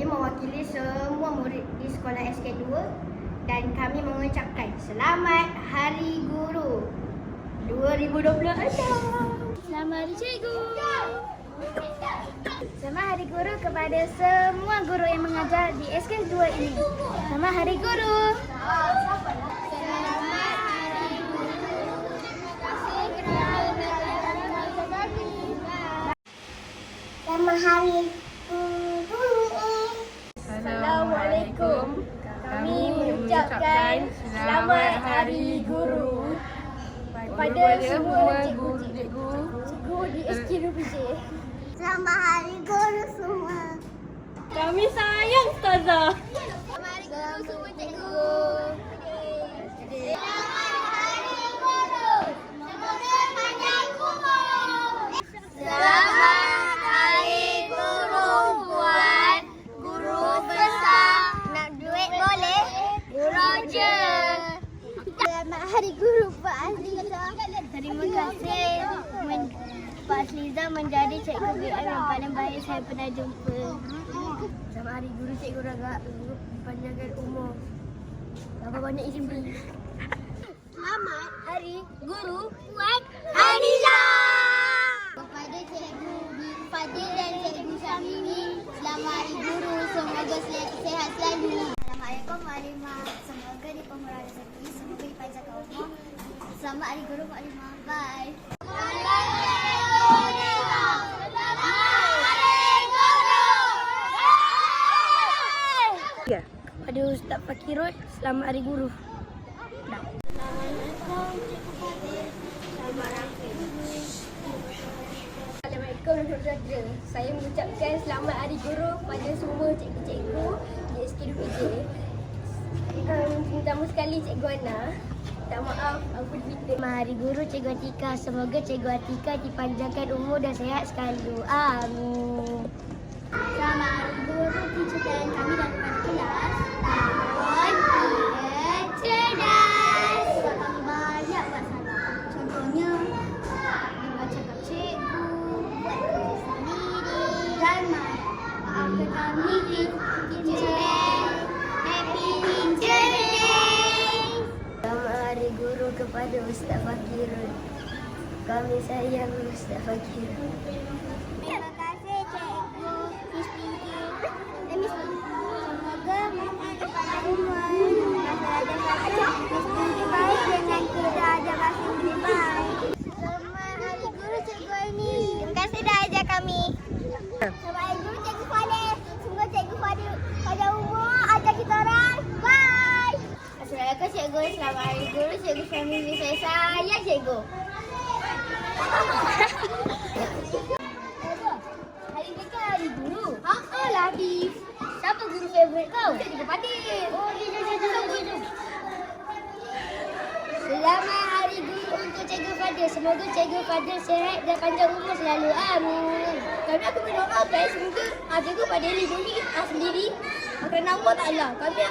mewakili semua murid di sekolah SK2 dan kami mengucapkan Selamat Hari Guru 2026. Selamat Hari Cikgu. Selamat Hari Guru kepada semua guru yang mengajar di SK2 ini. Selamat Hari Guru. Selamat Hari Guru. Terima kasih kerana mengajar kami. Selamat Hari Guru. Assalamualaikum. Kami mengucapkan Selamat Hari Guru kepada semua cikgu di SK2PJ. Selamat Hari Guru semua. Kami sayang Ustazah. Selamat Hari Guru semua cikgu. Selamat Hari Guru. Semoga panjang umur. Selamat Hari Guru buat guru besar. Nak duit boleh? Roger. Selamat Hari Guru Pak Azliza. Terima kasih Pak Azliza menjadi cikgu BM yang paling baik saya pernah jumpa. Selamat Hari Guru Cikgu Raga. Panjangkan umur. Tambah banyak isteri. Selamat Hari Guru Puan Haniza. Kepada Cikgu Fadil dan Cikgu Syamini, Selamat Hari Guru. Semoga sihat selalu. Assalamualaikum Maklimah. Semoga dipemerah rezeki. Semoga dipanjangkan umur. Selamat Hari Guru Maklimah. Bye. Ya. Pada Ustaz Fakirul, Selamat Hari Guru. Assalamualaikum Cikgu Fadil. Selamat Hari Guru. Assalamualaikum warahmatullahi. Saya mengucapkan Selamat Hari Guru pada semua cikgu-cikgu di SK2PJ. Pertama sekali Cikgu Ana. Tak maaf, aku dipinta. Selamat Hari Guru Cikgu Atika. Semoga Cikgu Atika dipanjangkan umur dan sihat selalu. Amin. Selamat Hari Guru teacher dan kami daripada kelas tahun 3 cerdas. Sebab kami banyak buat salah. Contohnya membaca cakap cikgu, buat kerja sendiri dan maafkan kami teacher dan happy teacher day. Selamat Hari Guru kepada Ustaz Fakirul. Kami sayang Ustaz Fakirul. Terima kasih Cikgu Miss Pinky. Semoga panjang umur. Miss Pinky baik dengan kita ajar bahasa Inggeris baik. Selamat Hari Guru Cikgu Aini. Terima kasih dah ajar kami. Selamat Hari Guru Cikgu Fadil. Semoga Cikgu Fadil panjang umur ajar kita orang. Bye. Assalamualaikum Cikgu. Selamat Hari Guru Cikgu Family. Saya sayang Cikgu. Hari ni kan Hari Guru. Lah Habib. Siapa guru favourite kau? Cikgu Fadil. Oh, jom. Selamat Hari Guru untuk Cikgu Fadil. Semoga Cikgu Fadil sihat dan panjang umur selalu. Amin. Kami aku berdoakan semoga Cikgu Fadil lindungi sendiri akan nama taklah. Kami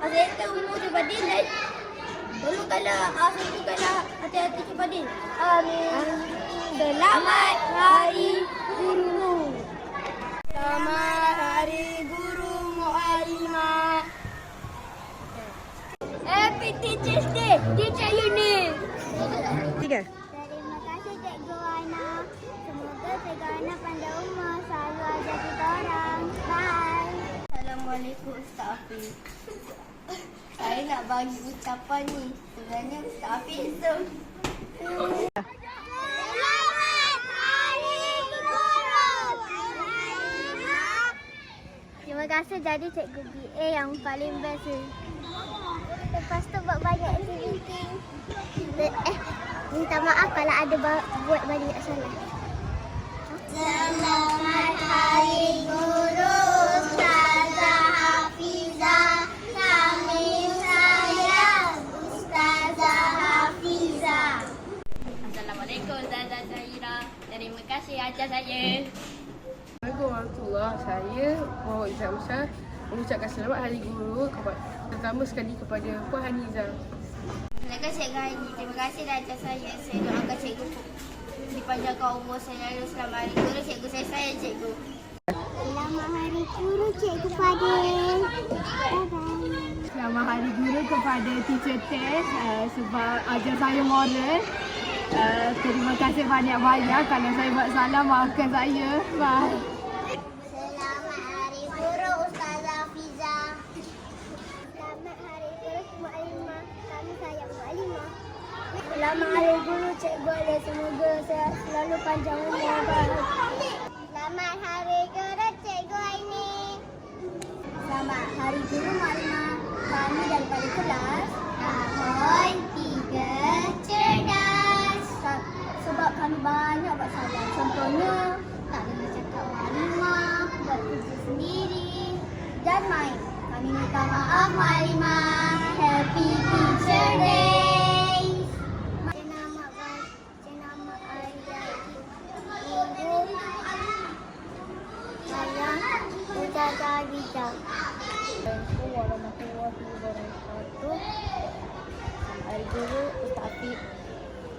asyikkan umur Cikgu Fadil dan tolongkanlah asyikkanlah hati-hati Cikgu Fadil. Amin. Selamat Hari Guru. Selamat Hari Guru Mu'alimah. Happy Teachers Day, Teacher Unit. Tiga. Terima kasih Cikgu Ana. Semoga Cikgu Ana panjang umur, selalu ajar kita orang. Bye. Assalamualaikum Ustaz Hafiz. Saya nak bagi ucapan ni. Sebenarnya Ustaz Hafiz tu. Terima kasih jadi Cikgu BA yang paling best. Lepas tu buat banyak activity. Minta maaf kalau ada buat banyak salah. Selamat Hari Guru Ustazah Hafizah. Kami sayang Ustazah Hafizah. Assalamualaikum Ustazah Zahira. Terima kasih ajar saya. Assalamualaikum warahmatullahi. Saya Muhammad Izzat Musa mengucapkan Selamat Hari Guru pertama sekali kepada Puan Haniza. Assalamualaikum Cikgu Haini. Terima kasih dah ajar saya. Saya doakan Cikgu dipanjangkan umur selalu. Selamat Hari Guru Cikgu. Saya sayang Cikgu. Selamat Hari Hari Guru Cikgu Fadil. Bye-bye. Selamat Hari Guru kepada Teacher Tess sebab ajar saya moral. Terima kasih banyak-banyak. Kalau saya buat salah, maafkan saya. Bye. Selamat Hari Guru Ustazah Fiza. Selamat Hari Guru Mu'alimah. Kami sayang Mu'alimah. Selamat Hari Guru Cikgu Alia. Semoga sehat selalu panjang umur. Selamat Hari Guru Cikgu Aini. Selamat Hari Guru Mu'alimah. Kami daripada kelas tahun 3 cerdas. Sebab kami banyak buat salah. Contohnya, tak dengar cakap Mu'alimah, buat kerja sendiri dan main. Kami minta maaf Mu'alimah. Happy Teacher Day. Jenama ayah ibu saya Ustazah Riza. Assalamualaikum warahmatullahi wabarakatuh. Hari Guru Ustaz Afiq.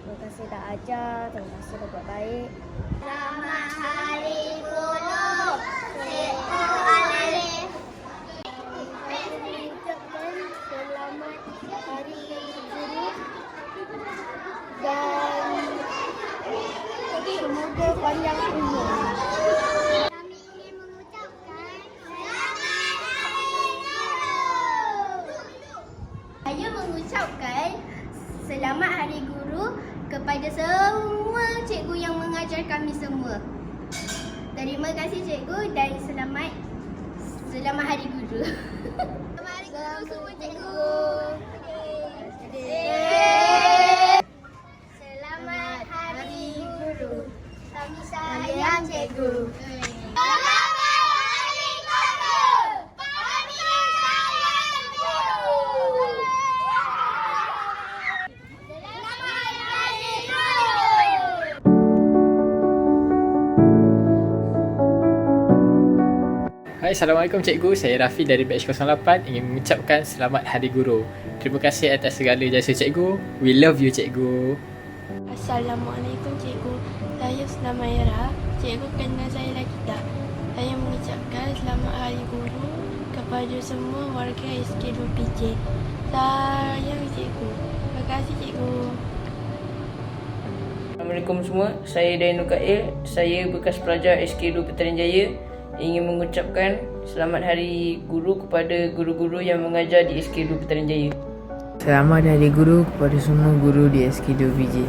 Terima kasih dah ajar, terima kasih dah buat baik. Selamat Hari Guru Cikgu Alif. Mengucapkan selamat Hari Guru dan semoga panjang umur. Kami ingin mengucapkan selamat Hari Guru. Saya mengucapkan selamat Hari Guru kepada semua cikgu yang mengajar kami semua. Terima kasih cikgu dan selamat Hari Guru. Selamat Hari Guru semua cikgu. Selamat Hari Guru. Kami sayang cikgu. Selamat Hari Guru. Kami sayang guru. Selamat Hari Guru. Hai, Assalamualaikum Cikgu. Saya Rafi dari Batch 08 ingin mengucapkan Selamat Hari Guru. Terima kasih atas segala jasa Cikgu. We love you Cikgu. Assalamualaikum Cikgu. Saya Sulaimaira. Cikgu kenal saya lagi tak? Saya mengucapkan Selamat Hari Guru kepada semua warga SK2PJ. Sayang Cikgu. Terima kasih Cikgu. Assalamualaikum semua. Saya Dainul Kail. Saya bekas pelajar SK2 Petaling Jaya. Ingin mengucapkan Selamat Hari Guru kepada guru-guru yang mengajar di SK2 Petaling Jaya. Selamat Hari Guru kepada semua guru di SK2PJ.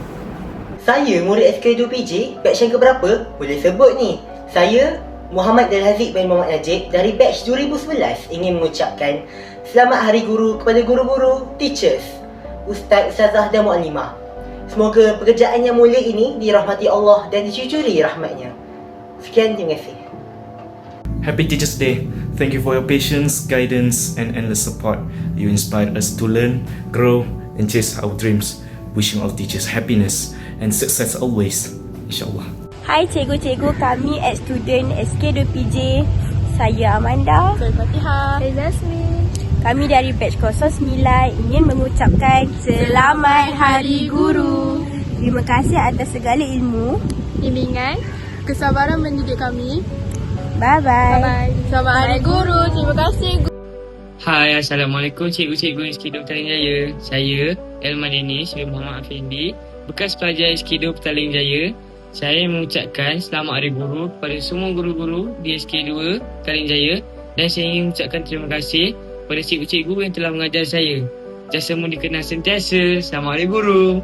Saya murid SK2PJ, batch yang keberapa? Boleh sebut ni. Saya Muhammad Dalhaziq bin Muhammad Najib dari batch 2011 ingin mengucapkan Selamat Hari Guru kepada guru-guru, teachers, ustaz, ustazah dan mu'alimah. Semoga pekerjaan yang mulia ini dirahmati Allah dan dicucuri rahmatnya. Sekian, terima kasih. Happy Teachers Day. Thank you for your patience, guidance and endless support. You inspired us to learn, grow and chase our dreams. Wishing all teachers happiness and success always. InsyaAllah. Hai cikgu-cikgu kami ex-student SK2PJ. Saya Amanda. Saya Fatihah. Saya Zasmin. Kami dari batch 09 ingin mengucapkan Selamat Hari Guru. Terima kasih atas segala ilmu, Bimbingan, kesabaran mendidik kami. Bye-bye. Selamat Hari Guru. Terima kasih. Hai, Assalamualaikum Cikgu-Cikgu SK2 Petaling Jaya. Saya Elmadini Syed Muhammad Afindi, bekas pelajar SK2 Petaling Jaya. Saya mengucapkan Selamat Hari Guru kepada semua guru-guru di SK2 Petaling Jaya dan saya ingin mengucapkan terima kasih kepada cikgu-cikgu yang telah mengajar saya. Jasamu dikenal sentiasa. Selamat Hari Guru.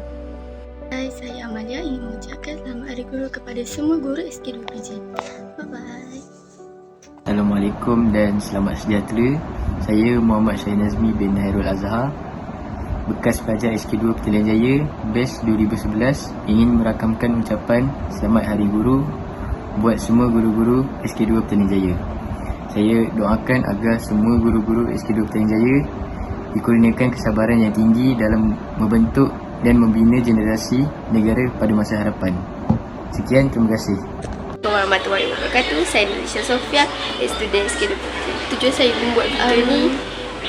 Hai, saya Amalia ingin mengucapkan Selamat Hari Guru kepada semua guru SK2PJ. Bye-bye. Assalamualaikum dan selamat sejahtera. Saya Muhammad Syahid Nazmi bin Hairul Azhar, bekas pelajar SK2 Petaling Jaya, batch 2011 ingin merakamkan ucapan Selamat Hari Guru buat semua guru-guru SK2 Petaling Jaya. Saya doakan agar semua guru-guru SK2 Petaling Jaya dikurniakan kesabaran yang tinggi dalam membentuk dan membina generasi negara pada masa hadapan. Sekian, terima kasih. Assalamualaikum warahmatullahi wabarakatuh. Saya Nisha Sofia, student SK2. Tujuan saya membuat video ni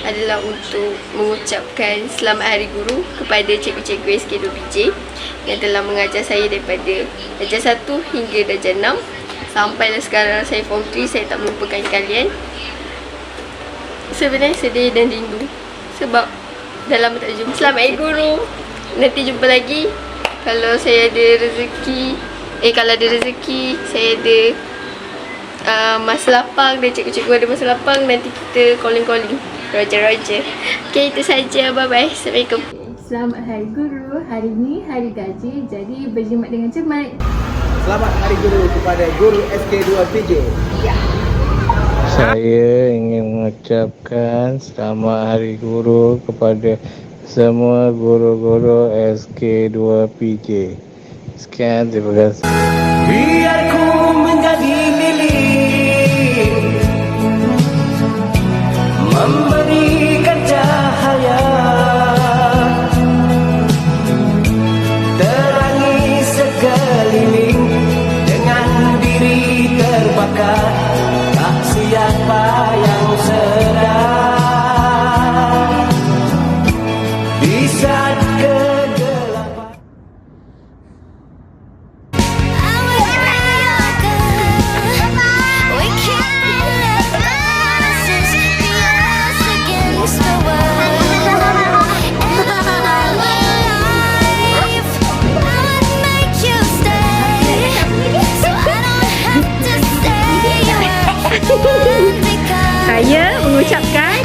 adalah untuk mengucapkan Selamat Hari Guru kepada cikgu-cikgu SK2PJ yang telah mengajar saya daripada darjah 1 hingga darjah 6. Sampailah sekarang saya form 3, saya tak melupakan kalian. Sebenarnya sedih dan rindu sebab dah lama tak jumpa. Selamat Hari Guru. Nanti jumpa lagi. Kalau saya ada rezeki, kalau ada rezeki, saya ada masa lapang dan cikgu-cikgu ada masa lapang, nanti kita calling-calling. Roger. Okay, itu saja. Bye-bye. Assalamualaikum. Selamat Hari Guru. Hari ni Hari Gaji, jadi berjimat dengan cermat. Selamat Hari Guru kepada guru SK2PJ. Saya ingin mengucapkan selamat Hari Guru kepada semua guru-guru SK2PJ. Sekian, terima kasih. Biar ku menjadi lilin, memberikan cahaya, terangi sekeliling dengan diri terbakar. Tak siapa yang sedar di saat kegelapan. Saya mengucapkan